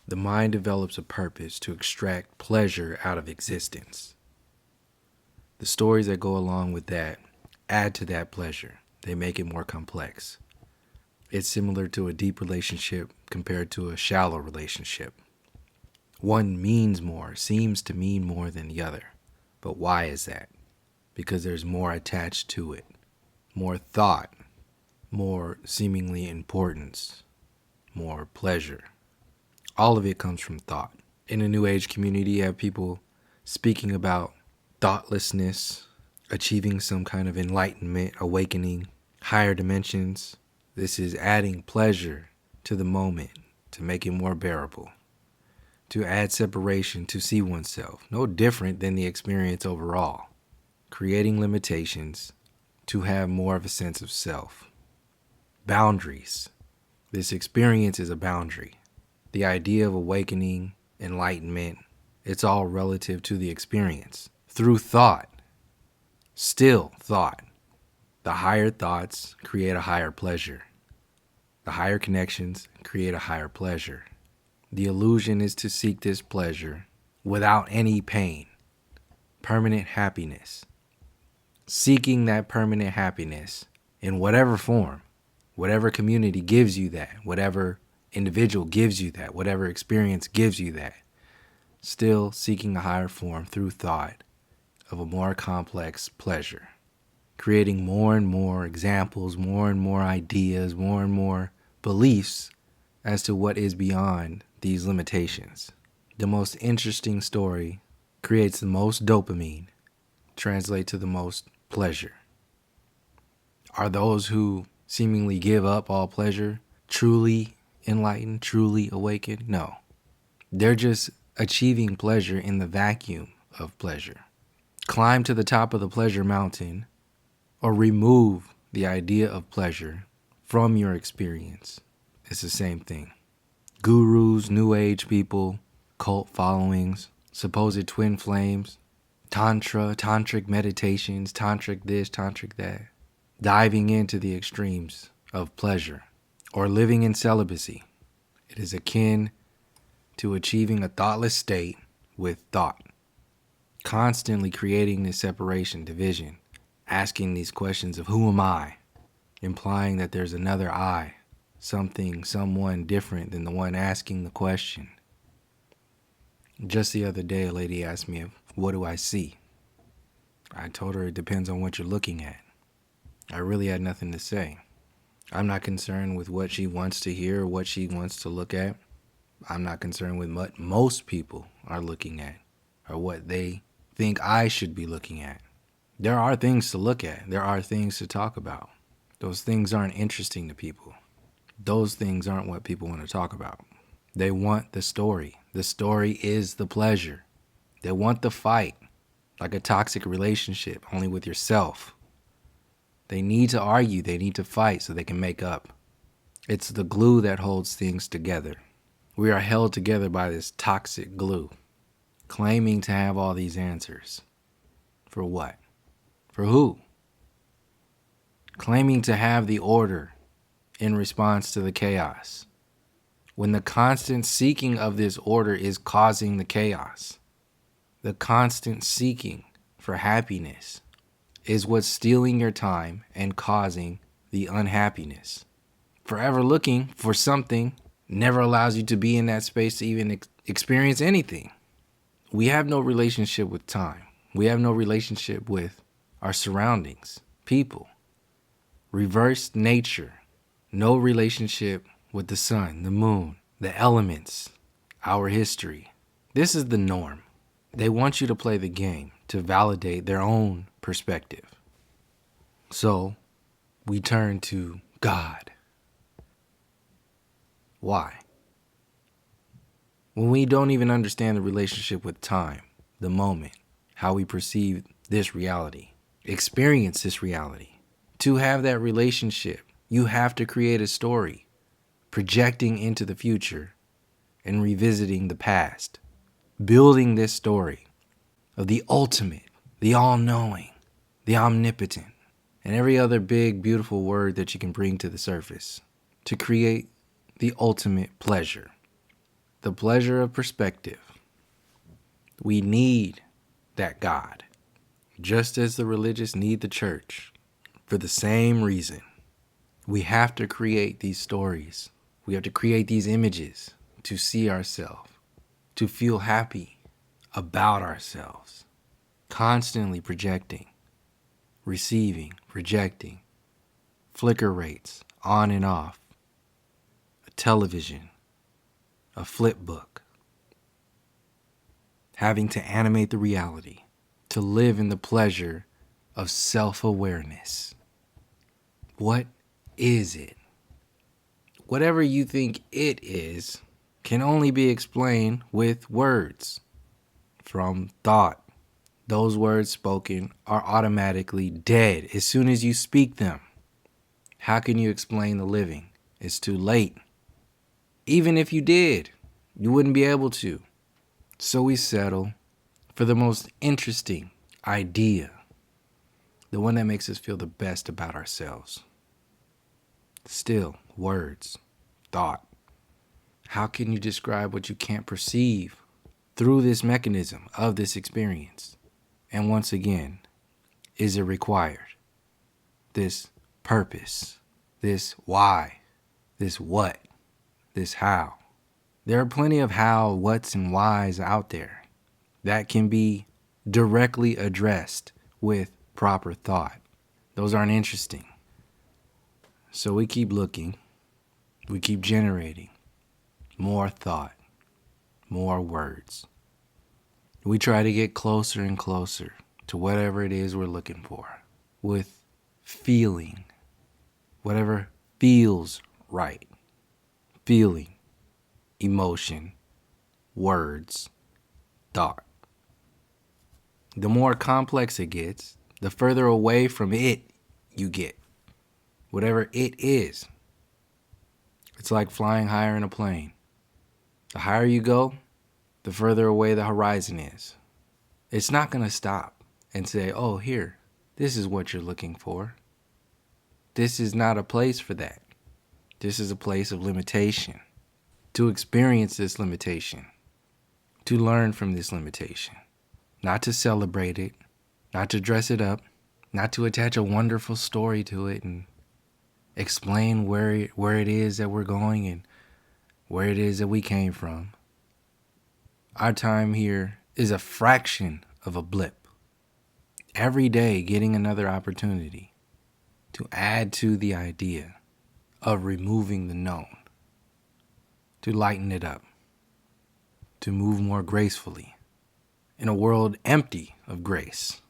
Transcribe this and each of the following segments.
The mind develops a purpose to extract pleasure out of existence. The stories that go along with that add to that pleasure. They make it more complex. It's similar to a deep relationship compared to a shallow relationship. One means more, seems to mean more than the other. But why is that? Because there's more attached to it. More thought, more seemingly importance, more pleasure. All of it comes from thought. In the New Age community, you have people speaking about thoughtlessness, achieving some kind of enlightenment, awakening, higher dimensions. This is adding pleasure to the moment to make it more bearable, to add separation, to see oneself, no different than the experience overall, creating limitations to have more of a sense of self. Boundaries. This experience is a boundary. The idea of awakening, enlightenment, it's all relative to the experience. Through thought, still thought. The higher thoughts create a higher pleasure. The higher connections create a higher pleasure. The illusion is to seek this pleasure without any pain. Permanent happiness. Seeking that permanent happiness in whatever form, whatever community gives you that, whatever individual gives you that, whatever experience gives you that. Still seeking a higher form through thought of a more complex pleasure. Creating more and more examples, more and more ideas, more and more beliefs as to what is beyond these limitations. The most interesting story creates the most dopamine, translates to the most pleasure. Are those who seemingly give up all pleasure truly enlightened, truly awakened? No. They're just achieving pleasure in the vacuum of pleasure. Climb to the top of the pleasure mountain or remove the idea of pleasure from your experience. It's the same thing. Gurus, New Age people, cult followings, supposed twin flames, tantra, tantric meditations, tantric this, tantric that. Diving into the extremes of pleasure or living in celibacy. It is akin to achieving a thoughtless state with thought. Constantly creating this separation, division, asking these questions of who am I, implying that there's another I, something, someone different than the one asking the question. Just the other day, a lady asked me, what do I see? I told her it depends on what you're looking at. I really had nothing to say. I'm not concerned with what she wants to hear or what she wants to look at. I'm not concerned with what most people are looking at or what they think I should be looking at. There are things to look at. There are things to talk about. Those things aren't interesting to people. Those things aren't what people want to talk about. They want the story. The story is the pleasure. They want the fight, like a toxic relationship, only with yourself. They need to argue. They need to fight so they can make up. It's the glue that holds things together. We are held together by this toxic glue, claiming to have all these answers. For what? For who? Claiming to have the order in response to the chaos, when the constant seeking of this order is causing the chaos. The constant seeking for happiness is what's stealing your time and causing the unhappiness. Forever looking for something never allows you to be in that space to even experience anything. We have no relationship with time. We have no relationship with our surroundings, people. Reversed nature. No relationship with the sun, the moon, the elements, our history. This is the norm. They want you to play the game to validate their own perspective. So we turn to God. Why? When we don't even understand the relationship with time, the moment, how we perceive this reality, experience this reality. To have that relationship, you have to create a story, projecting into the future and revisiting the past, building this story of the ultimate, the all-knowing, the omnipotent, and every other big, beautiful word that you can bring to the surface to create the ultimate pleasure. The pleasure of perspective. We need that God, just as the religious need the church, for the same reason. We have to create these stories. We have to create these images to see ourselves, to feel happy about ourselves, constantly projecting, receiving, projecting, flicker rates on and off, a television, a flip book, having to animate the reality, to live in the pleasure of self-awareness. What is it? Whatever you think it is can only be explained with words from thought. Those words spoken are automatically dead as soon as you speak them. How can you explain the living? It's too late. Even if you did, you wouldn't be able to. So we settle for the most interesting idea, the one that makes us feel the best about ourselves. Still, words, thought. How can you describe what you can't perceive through this mechanism of this experience? And once again, is it required? This purpose, this why, this what, this how. There are plenty of how, whats, and whys out there that can be directly addressed with proper thought. Those aren't interesting. So we keep looking, we keep generating more thought, more words. We try to get closer and closer to whatever it is we're looking for with feeling, whatever feels right. Feeling, emotion, words, thought. The more complex it gets, the further away from it you get. Whatever it is. It's like flying higher in a plane. The higher you go, the further away the horizon is. It's not going to stop and say, oh, here, this is what you're looking for. This is not a place for that. This is a place of limitation. To experience this limitation. To learn from this limitation. Not to celebrate it. Not to dress it up. Not to attach a wonderful story to it and explain where it is that we're going and where it is that we came from. Our time here is a fraction of a blip. Every day getting another opportunity to add to the idea of removing the known, to lighten it up, to move more gracefully in a world empty of grace,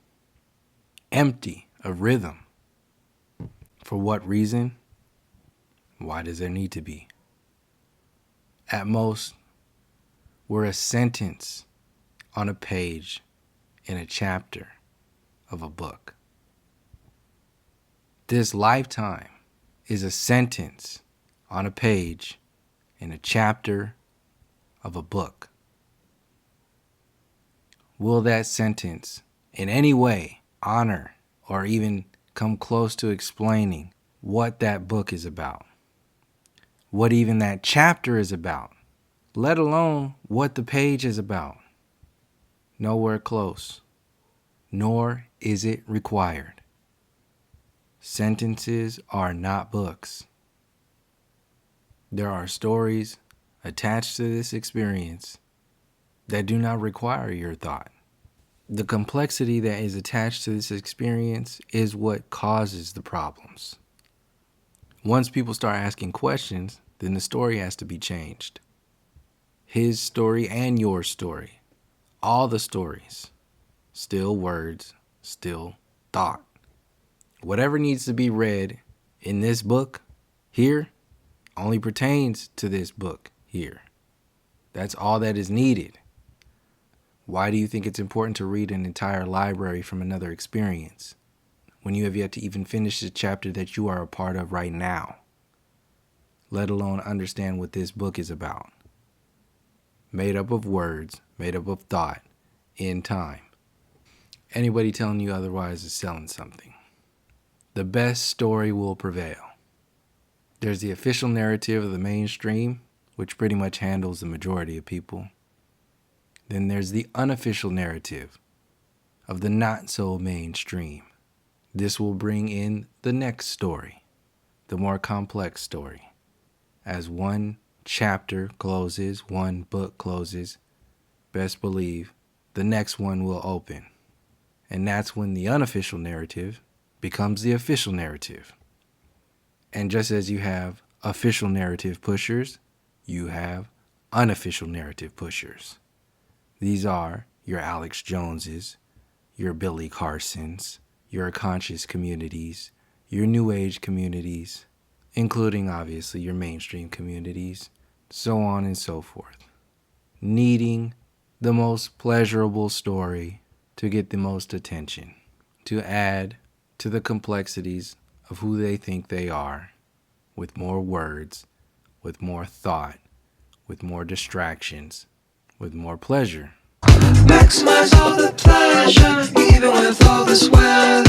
empty of rhythm. For what reason? Why does there need to be? At most, we're a sentence on a page in a chapter of a book. This lifetime is a sentence on a page in a chapter of a book. Will that sentence in any way honor or even come close to explaining what that book is about? What even that chapter is about? Let alone what the page is about? Nowhere close. Nor is it required. Sentences are not books. There are stories attached to this experience that do not require your thought. The complexity that is attached to this experience is what causes the problems. Once people start asking questions, then the story has to be changed. His story and your story. All the stories. Still words, still thought. Whatever needs to be read in this book here only pertains to this book here. That's all that is needed. Why do you think it's important to read an entire library from another experience when you have yet to even finish the chapter that you are a part of right now, let alone understand what this book is about? Made up of words, made up of thought, in time. Anybody telling you otherwise is selling something. The best story will prevail. There's the official narrative of the mainstream, which pretty much handles the majority of people. Then there's the unofficial narrative of the not so mainstream. This will bring in the next story, the more complex story. As one chapter closes, one book closes, best believe the next one will open. And that's when the unofficial narrative becomes the official narrative. And just as you have official narrative pushers, you have unofficial narrative pushers. These are your Alex Joneses, your Billy Carsons, your conscious communities, your New Age communities, including obviously your mainstream communities, so on and so forth. Needing the most pleasurable story to get the most attention, to add to the complexities of who they think they are, with more words, with more thought, with more distractions, with more pleasure. Maximize all the pleasure, even with all this weather.